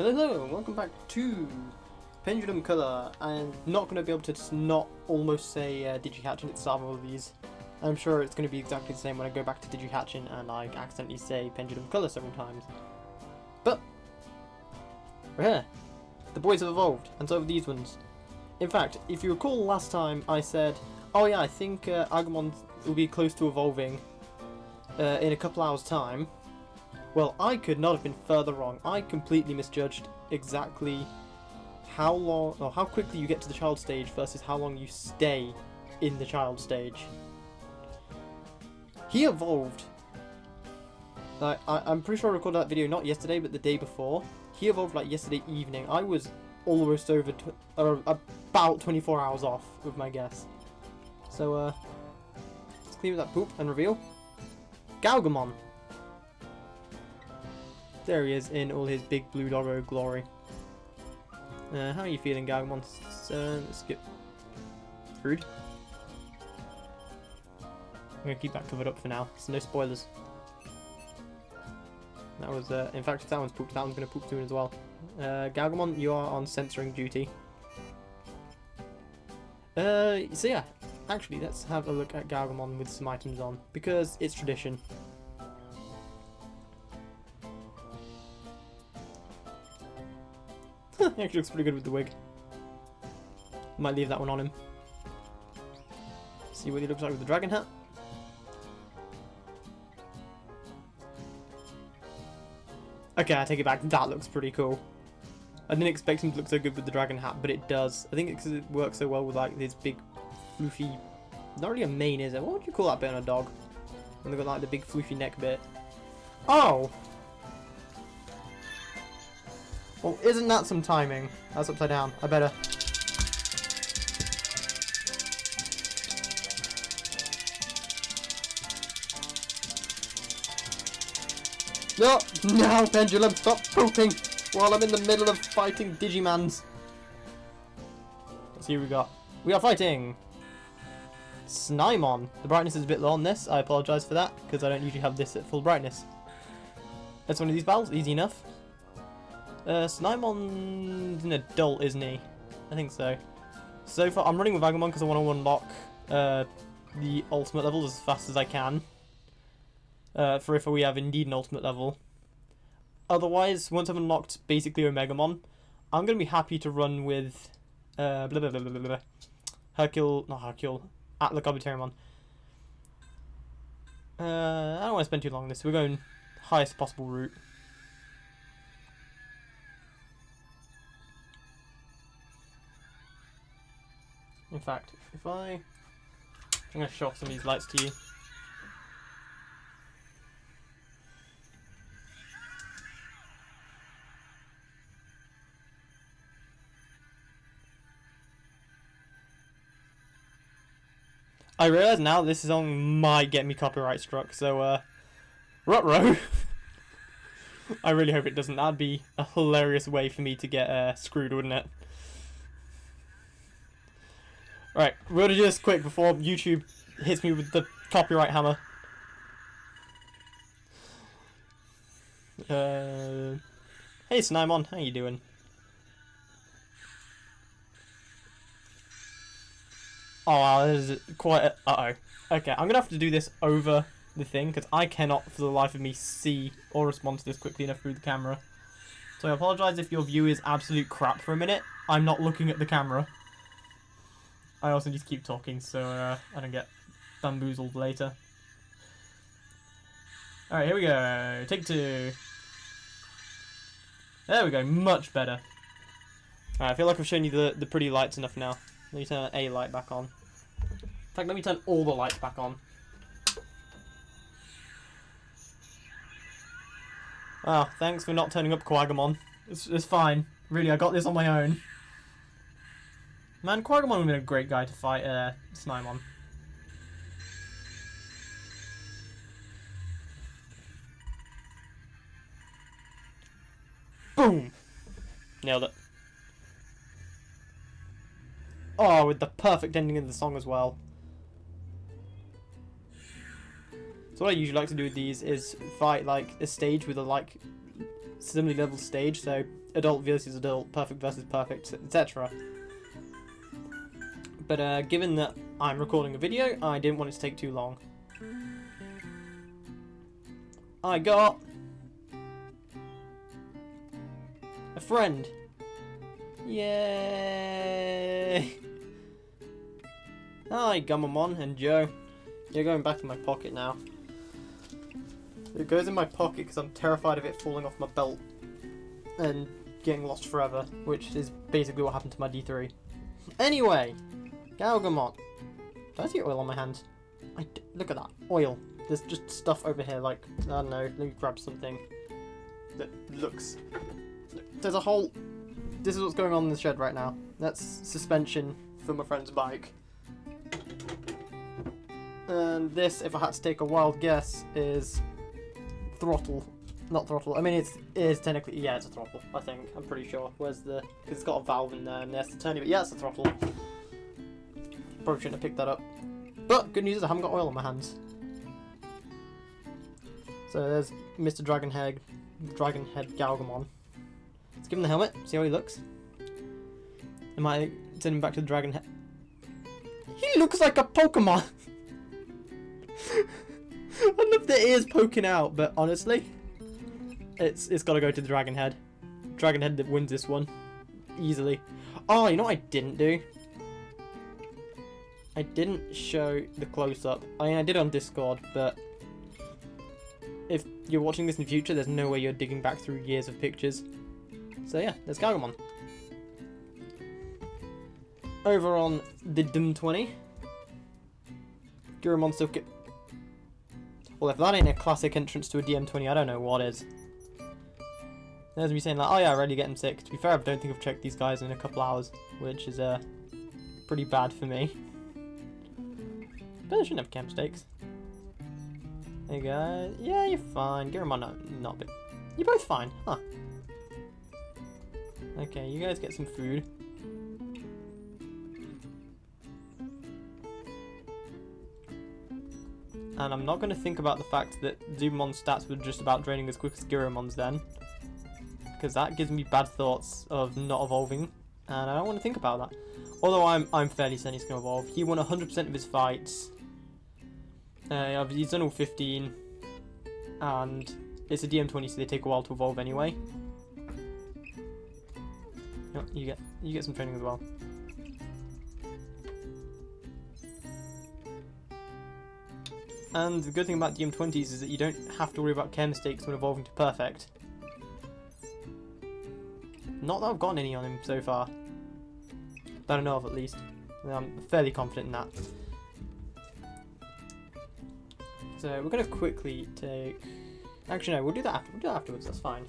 Hello, and welcome back to Pendulum Colour. I'm not going to be able to just not almost say Digihatchin at the start of all of these. I'm sure it's going to be exactly the same when I go back to Digihatchin and I accidentally say Pendulum Colour several times. But we're here. The boys have evolved, and so have these ones. In fact, if you recall last time I said, oh yeah, I think Agumon will be close to evolving in a couple hours time. Well, I could not have been further wrong. I completely misjudged exactly how long, or how quickly you get to the child stage versus how long you stay in the child stage. He evolved. I'm pretty sure I recorded that video not yesterday, but the day before. He evolved like yesterday evening. I was almost over, about 24 hours off with my guess. So, let's clean that poop and reveal Galgamon. There he is in all his big blue doggo glory. How are you feeling, Galgamon? Skip. Rude. I'm gonna keep that covered up for now, so no spoilers. That was, in fact, if that one's pooped, that one's gonna poop soon as well. Galgamon, you are on censoring duty. So yeah, actually, let's have a look at Galgamon with some items on, because it's tradition. He actually looks pretty good with the wig. Might leave that one on him. See what he looks like with the dragon hat. Okay, I take it back. That looks pretty cool. I didn't expect him to look so good with the dragon hat, but it does. I think it's because it works so well with like this big, floofy. Not really a mane, is it? What would you call that bit on a dog? And they've got like the big floofy neck bit. Oh! Well, isn't that some timing? That's upside down. I better. No! No, Pendulum! Stop pooping! While I'm in the middle of fighting Digimons. Let's see who we got. We are fighting Snymon. The brightness is a bit low on this. I apologise for that, because I don't usually have this at full brightness. That's one of these battles. Easy enough. Snymon's an adult, isn't he? I think so. So far, I'm running with Agumon because I want to unlock the ultimate levels as fast as I can. For if we have indeed an ultimate level. Otherwise, once I've unlocked basically Omegamon, I'm going to be happy to run with Atlacobuterimon. I don't want to spend too long on this. We're going highest possible route. In fact, I'm going to show off some of these lights to you. I realise now this song might get me copyright struck, so ruh-roh. I really hope it doesn't. That'd be a hilarious way for me to get screwed, wouldn't it? Right, we're gonna do this quick before YouTube hits me with the copyright hammer. Hey Snymon, how you doing? Oh wow, this is quite a... Uh-oh. Okay, I'm gonna have to do this over the thing, because I cannot for the life of me see or respond to this quickly enough through the camera. So I apologise if your view is absolute crap for a minute. I'm not looking at the camera. I also need to keep talking so I don't get bamboozled later. Alright, here we go. Take two. There we go. Much better. Alright, I feel like I've shown you the pretty lights enough now. Let me turn a light back on. In fact, let me turn all the lights back on. Wow, thanks for not turning up, Quagamon. It's fine. Really, I got this on my own. Man, Quagamon would have been a great guy to fight Snymon. Boom! Nailed it. Oh, with the perfect ending of the song as well. So what I usually like to do with these is fight like a stage with a similarly leveled stage, so adult versus adult, perfect versus perfect, etc. But given that I'm recording a video, I didn't want it to take too long. I got a friend. Yay! Hi, Gummamon and Joe. You're going back in my pocket now. It goes in my pocket because I'm terrified of it falling off my belt and getting lost forever, which is basically what happened to my D3. Anyway, Galgamon. Did I see oil on my hands? Look at that, oil. There's just stuff over here, like, I don't know, let me grab something that looks... There's a whole... This is what's going on in the shed right now. That's suspension for my friend's bike. And this, if I had to take a wild guess, is throttle. Not throttle. I mean, it is technically, yeah, it's a throttle, I think. I'm pretty sure. Where's the... Because it's got a valve in there and there's the turning, but yeah, it's a throttle. Probably shouldn't have picked that up. But good news is I haven't got oil on my hands. So there's Mr. Dragonhead Galgamon. Let's give him the helmet, see how he looks. Am I sending him back to the Dragonhead? He looks like a Pokemon! I love the ears poking out, but honestly, it's got to go to the Dragonhead. Dragonhead that wins this one easily. Oh, you know what I didn't do? I didn't show the close-up. I mean, I did on Discord, but if you're watching this in the future, there's no way you're digging back through years of pictures. So yeah, there's Galgamon. Over on the Dum20, Gurumon still get... Well, if that ain't a classic entrance to a DM20, I don't know what is. There's me saying like, oh yeah, ready to get him sick. To be fair, I don't think I've checked these guys in a couple hours, which is pretty bad for me. But I shouldn't have camp mistakes. Hey guys, yeah, you're fine. Gurumon, not big. You're both fine, huh? Okay, you guys get some food. And I'm not going to think about the fact that Zumon's stats were just about draining as quick as Gurumon's then. Because that gives me bad thoughts of not evolving. And I don't want to think about that. Although I'm fairly certain he's going to evolve. He won 100% of his fights. He's done all 15. And it's a DM20, so they take a while to evolve anyway. Oh, you get some training as well. And the good thing about DM20s is that you don't have to worry about care mistakes when evolving to perfect. Not that I've gotten any on him so far. That I know of, at least. I'm fairly confident in that. So we're going to quickly take... Actually no, we'll do that after. We'll do that afterwards, that's fine.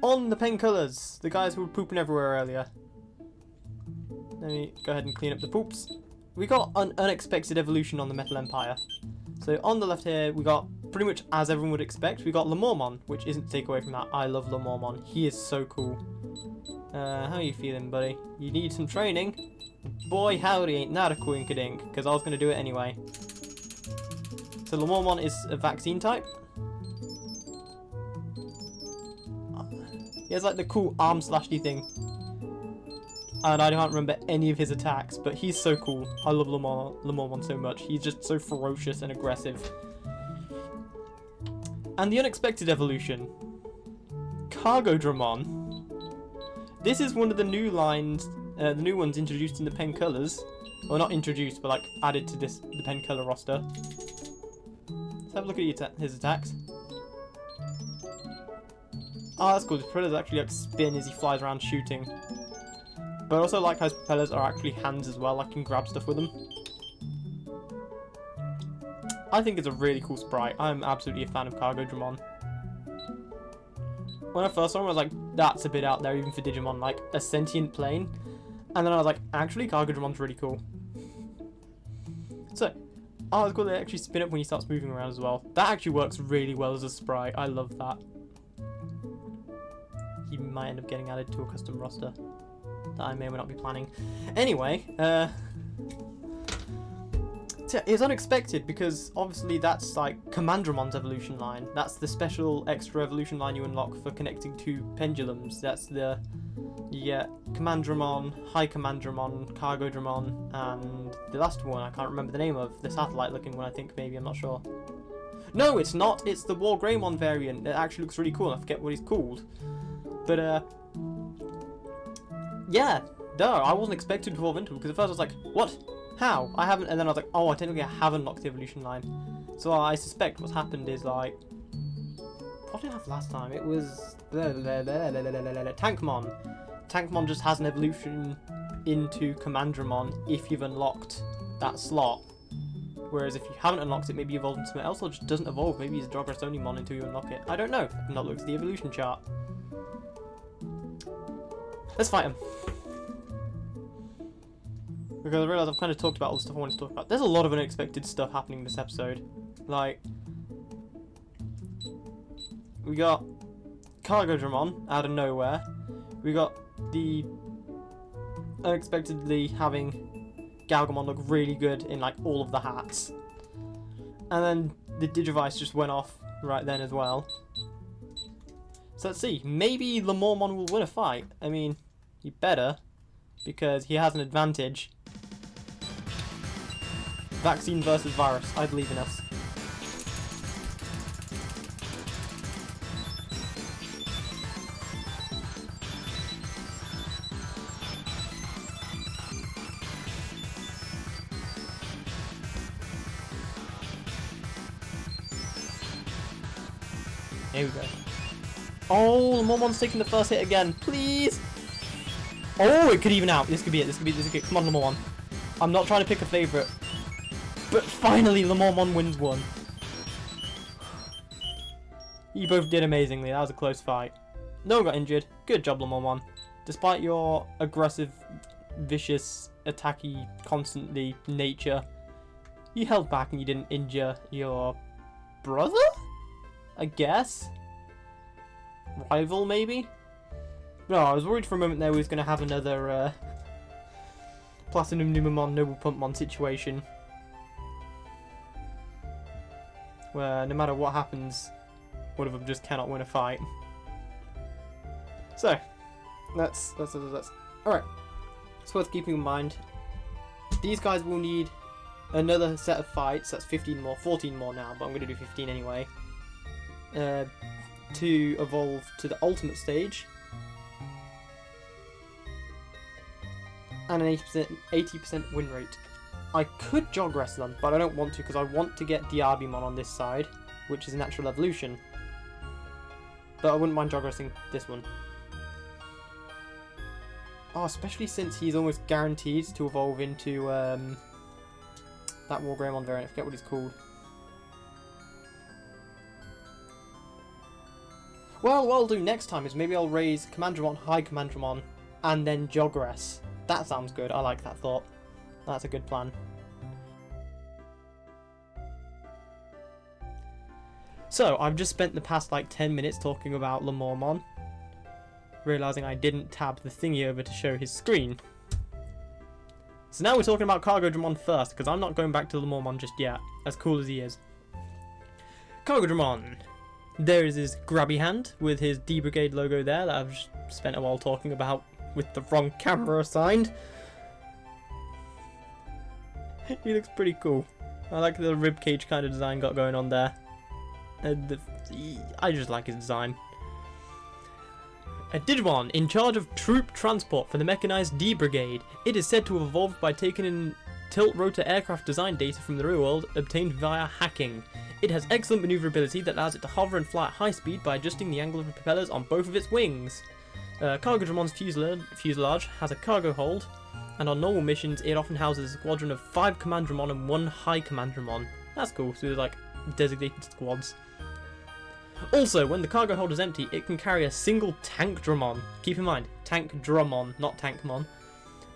On the painkillers, the guys who were pooping everywhere earlier. Let me go ahead and clean up the poops. We got an unexpected evolution on the Metal Empire. So on the left here, we got pretty much as everyone would expect. We got Lamormon, which isn't to take away from that. I love Lamormon. He is so cool. How are you feeling, buddy? You need some training? Boy, howdy, ain't that a coinkadink, because I was going to do it anyway. So Lamormon is a vaccine type. He has like the cool arm slashy thing. And I can't remember any of his attacks, but he's so cool. I love Lamormon so much. He's just so ferocious and aggressive. And the unexpected evolution. Cargodramon. This is one of the new lines, the new ones introduced in the Pen Colors. Well, not introduced, but like added to the Pen Color roster. Let's have a look at his attacks. Oh, that's cool. His propellers actually like spin as he flies around shooting. But I also like how his propellers are actually hands as well. I can grab stuff with them. I think it's a really cool sprite. I'm absolutely a fan of Cargodramon. When I first saw him, I was like, that's a bit out there even for Digimon. Like, a sentient plane. And then I was like, actually, Cargodramon's really cool. So, oh, it's cool they actually spin up when he starts moving around as well. That actually works really well as a sprite. I love that. He might end up getting added to a custom roster that I may or may not be planning. Anyway, It's unexpected because obviously that's like Commandramon's evolution line. That's the special extra evolution line you unlock for connecting two pendulums. That's the you get Commandramon, High Commandramon, Cargodramon, and the last one I can't remember the name of, the satellite looking one I think maybe, I'm not sure. No, it's not, it's the War Greymon variant. It actually looks really cool, I forget what he's called. But yeah, duh, I wasn't expected to evolve into it because at first I was like, what? How? I haven't, and then I was like, oh, I technically have unlocked the evolution line. So I suspect what's happened is like, what did I have last time? It was Tankmon. Tankmon just has an evolution into Commandramon if you've unlocked that slot. Whereas if you haven't unlocked it, maybe you evolved into something else, or just doesn't evolve. Maybe he's a Jogress only Mon until you unlock it. I don't know. I've not looked at the evolution chart. Let's fight him. Because I realise I've kind of talked about all the stuff I wanted to talk about. There's a lot of unexpected stuff happening in this episode. Like, we got Cargodramon out of nowhere. We got the unexpectedly having Galgamon look really good in like all of the hats. And then the Digivice just went off right then as well. So let's see. Maybe Lemormon will win a fight. I mean, he better, because he has an advantage. Vaccine versus virus. I believe in us. Here we go. Oh, Lemormon's taking the first hit again. Please. Oh, it could even out. This could be it. This could be it. Come on, Lemormon. I'm not trying to pick a favourite. But finally, Lemormon wins one. You both did amazingly. That was a close fight. No one got injured. Good job, Lemormon. Despite your aggressive, vicious, attacky, constantly nature, you held back and you didn't injure your brother? I guess? Rival, maybe? No, I was worried for a moment there we was going to have another Platinum Numamon, Noble Pumpmon situation. Where no matter what happens, one of them just cannot win a fight. So, that's alright. It's worth keeping in mind. These guys will need another set of fights. That's 15 more, 14 more now, but I'm going to do 15 anyway. To evolve to the ultimate stage. And an 80% win rate. I could Jogress them, but I don't want to because I want to get Diabimon on this side, which is a natural evolution. But I wouldn't mind Jogressing this one. Oh, especially since he's almost guaranteed to evolve into that War Greymon variant. I forget what he's called. Well, what I'll do next time is maybe I'll raise Commandramon, High Commandramon, and then Jogress. That sounds good. I like that thought. That's a good plan. So, I've just spent the past like 10 minutes talking about Lemormon, realising I didn't tab the thingy over to show his screen. So now we're talking about Cargodramon first, because I'm not going back to Lemormon just yet, as cool as he is. Cargodramon. There is his grabby hand with his D Brigade logo there that I've just spent a while talking about with the wrong camera assigned. He looks pretty cool. I like the ribcage kind of design got going on there. And I just like his design. A Digimon in charge of troop transport for the mechanized D Brigade. It is said to have evolved by taking in tilt rotor aircraft design data from the real world obtained via hacking. It has excellent maneuverability that allows it to hover and fly at high speed by adjusting the angle of the propellers on both of its wings. Cargodramon's fuselage has a cargo hold, and on normal missions it often houses a squadron of 5 Commandramon and 1 High Commandramon. That's cool, so there's like designated squads. Also, when the cargo hold is empty, it can carry a single Tankdramon. Keep in mind, Tankdramon, not Tankmon.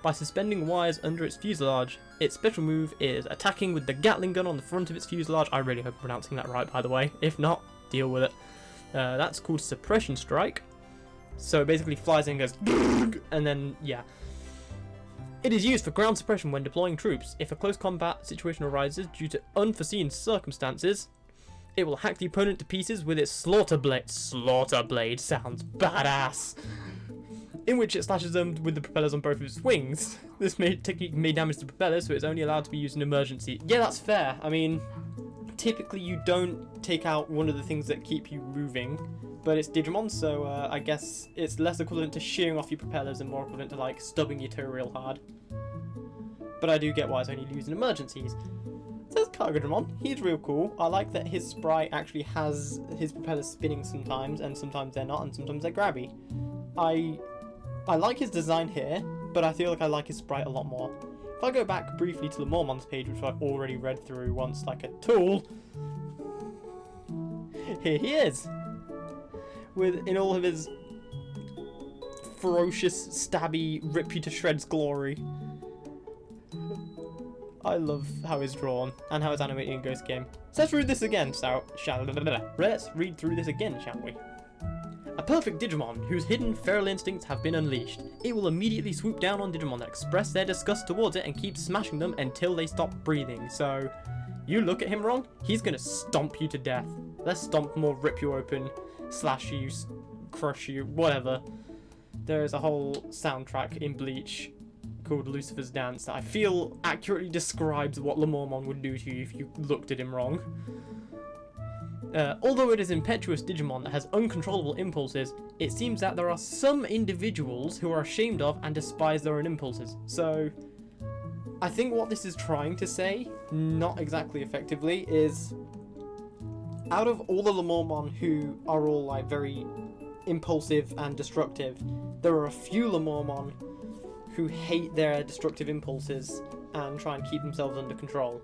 By suspending wires under its fuselage. Its special move is attacking with the Gatling gun on the front of its fuselage. I really hope I'm pronouncing that right, by the way. If not, deal with it. That's called Suppression Strike. So it basically flies in and goes, and then, yeah. It is used for ground suppression when deploying troops. If a close combat situation arises due to unforeseen circumstances, it will hack the opponent to pieces with its slaughter blade. Slaughter blade sounds badass. In which it slashes them with the propellers on both of its wings. This technique may damage the propellers, so it's only allowed to be used in emergency. Yeah, that's fair. I mean, typically you don't take out one of the things that keep you moving, but it's Digimon, so I guess it's less equivalent to shearing off your propellers and more equivalent to like stubbing your toe real hard. But I do get why it's only used in emergencies. There's Digimon. He's real cool. I like that his sprite actually has his propellers spinning sometimes, and sometimes they're not, and sometimes they're grabby. I like his design here, but I feel like I like his sprite a lot more. If I go back briefly to Lemormon's page, which I've already read through once like a tool, here he is, in all of his ferocious, stabby, rip you to shreds glory. I love how it's drawn and how it's animated in Ghost Game. So let's read this again, let's read through this again, shall we? A perfect Digimon whose hidden feral instincts have been unleashed. It will immediately swoop down on Digimon that express their disgust towards it and keep smashing them until they stop breathing. So, you look at him wrong, he's gonna stomp you to death. Less stomp, more rip you open, slash you, crush you, whatever. There is a whole soundtrack in Bleach called Lucifer's Dance that I feel accurately describes what Lemormon would do to you if you looked at him wrong. Although it is impetuous Digimon that has uncontrollable impulses, it seems that there are some individuals who are ashamed of and despise their own impulses. So, I think what this is trying to say, not exactly effectively, is out of all the Lemormon who are all like very impulsive and destructive, there are a few Lemormon who hate their destructive impulses and try and keep themselves under control.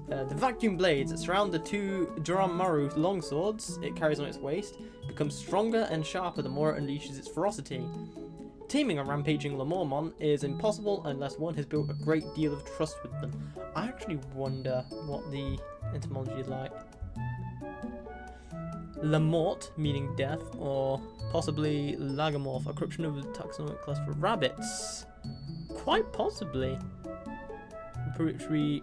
The vacuum blades that surround the two Duramaru longswords it carries on its waist become stronger and sharper the more it unleashes its ferocity. Taming a rampaging Lemormon is impossible unless one has built a great deal of trust with them. I actually wonder what the etymology is like. Lamort, meaning death, or possibly Lagomorph, a corruption of the taxonomic class for rabbits. Quite possibly. Which we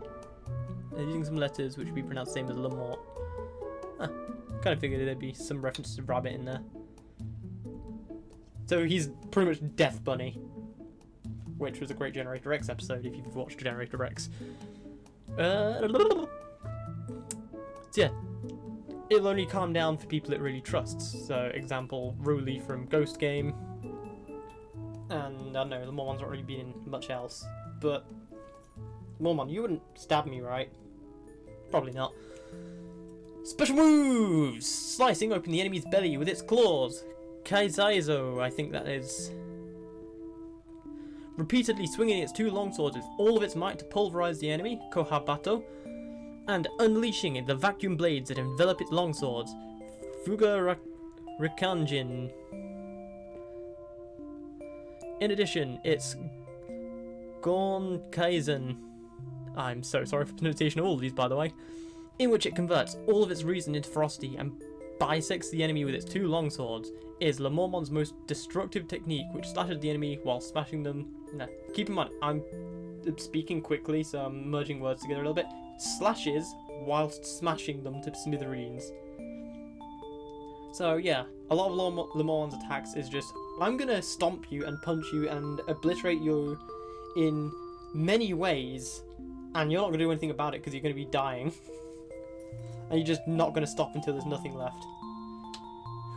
using some letters which would be pronounced the same as Lamort. Kind of figured there'd be some reference to rabbit in there. So he's pretty much Death Bunny, which was a great Generator X episode if you've watched Generator X. So yeah, it'll only calm down for people it really trusts. So example, Roly from Ghost Game, and I don't know, the Mormon's not really been in much else, but Mormon, you wouldn't stab me, right? Probably not. Special moves! Slicing open the enemy's belly with its claws. Kaizaizo, I think that is. Repeatedly swinging its two longswords with all of its might to pulverize the enemy, Kohabato, and unleashing the vacuum blades that envelop its longswords, Fuga Rikanjin. In addition, its Gon Kaizen, I'm so sorry for pronunciation of all of these by the way, in which it converts all of its reason into ferocity and bisects the enemy with its two longswords, is Lemormon's most destructive technique, which slashes the enemy while smashing them. No, keep in mind, I'm speaking quickly, so I'm merging words together a little bit. Slashes whilst smashing them to smithereens. So yeah, a lot of Lemormon's attacks is just, I'm gonna stomp you and punch you and obliterate you in many ways, and you're not gonna do anything about it because you're gonna be dying. And you're just not gonna stop until there's nothing left.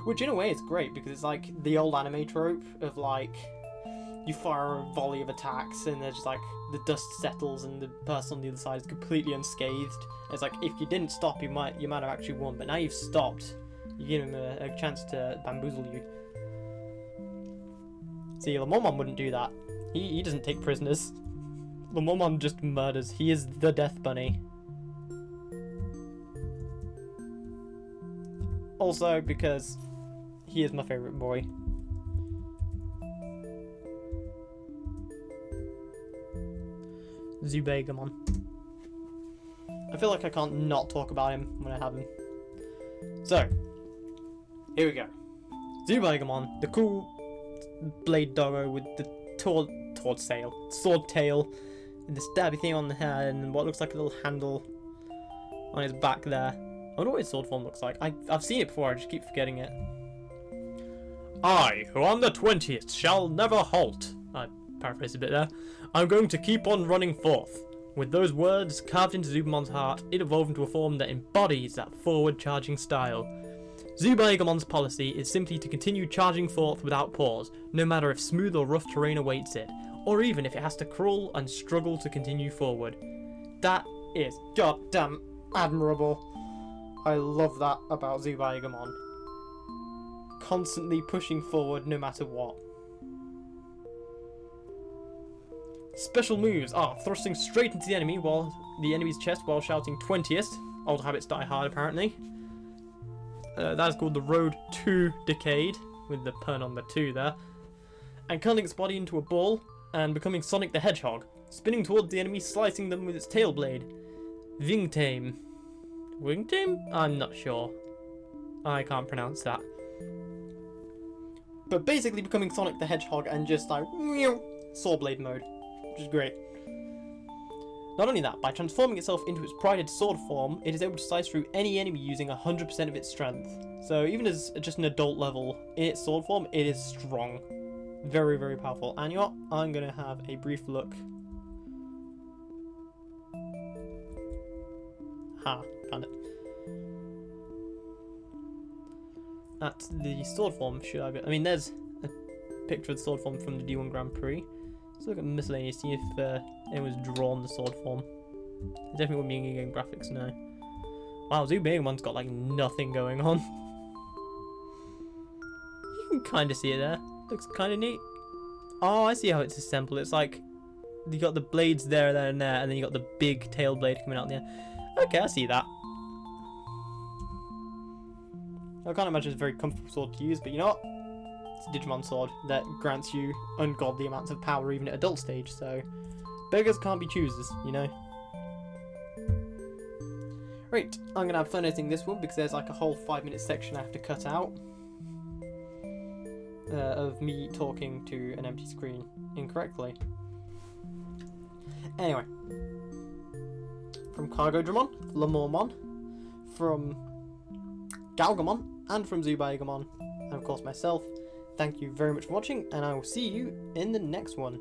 Which in a way is great, because it's like the old anime trope of like, you fire a volley of attacks and there's just like, the dust settles and the person on the other side is completely unscathed. It's like, if you didn't stop, you might have actually won, but now you've stopped, you give him a chance to bamboozle you. See, Lemormon wouldn't do that. He doesn't take prisoners. Lemormon just murders. He is the Death Bunny. Also, because he is my favourite boy. Zubegamon. I feel like I can't not talk about him when I have him. So, here we go. Zubegamon, the cool blade doggo with the sword tail, and the stabby thing on the head, and what looks like a little handle on his back there. I wonder what his sword form looks like. I've seen it before, I just keep forgetting it. I, who on the 20th shall never halt, I paraphrased a bit there, I'm going to keep on running forth. With those words carved into Zubamon's heart, it evolved into a form that embodies that forward-charging style. Zubaegamon's policy is simply to continue charging forth without pause, no matter if smooth or rough terrain awaits it, or even if it has to crawl and struggle to continue forward. That is goddamn admirable. I love that about Zubaegamon. Constantly pushing forward no matter what. Special moves are thrusting straight into the enemy's chest while shouting 20th. Old habits die hard, apparently. That is called the Road to Decade, with the pun on the 2 there. And curling its body into a ball and becoming Sonic the Hedgehog, spinning towards the enemy, slicing them with its tail blade. Wingtame. Wingtame? I'm not sure. I can't pronounce that. But basically becoming Sonic the Hedgehog and just like saw blade mode, which is great. Not only that, by transforming itself into its prided sword form, it is able to slice through any enemy using 100% of its strength. So even as just an adult level, in its sword form, it is strong. Very, very powerful. And you know what? I'm going to have a brief look. Found it. At the sword form, I mean, there's a picture of the sword form from the D1 Grand Prix. Let's look at miscellaneous, see if anyone's drawn the sword form. It definitely wouldn't be in-game graphics, no. Wow, Zubaegamon's got like nothing going on. You can kind of see it there. Looks kind of neat. Oh, I see how it's assembled. It's like you got the blades there, and then you got the big tail blade coming out there. Okay, I see that. I can't imagine it's a very comfortable sword to use, but you know what? It's a Digimon sword that grants you ungodly amounts of power even at adult stage, so beggars can't be choosers, you know? Right, I'm going to have fun editing this one because there's like a whole 5-minute section I have to cut out of me talking to an empty screen incorrectly. Anyway, from Cargodramon, Lamormon, from Galgamon, and from Zubaegamon, and of course myself, thank you very much for watching, and I will see you in the next one.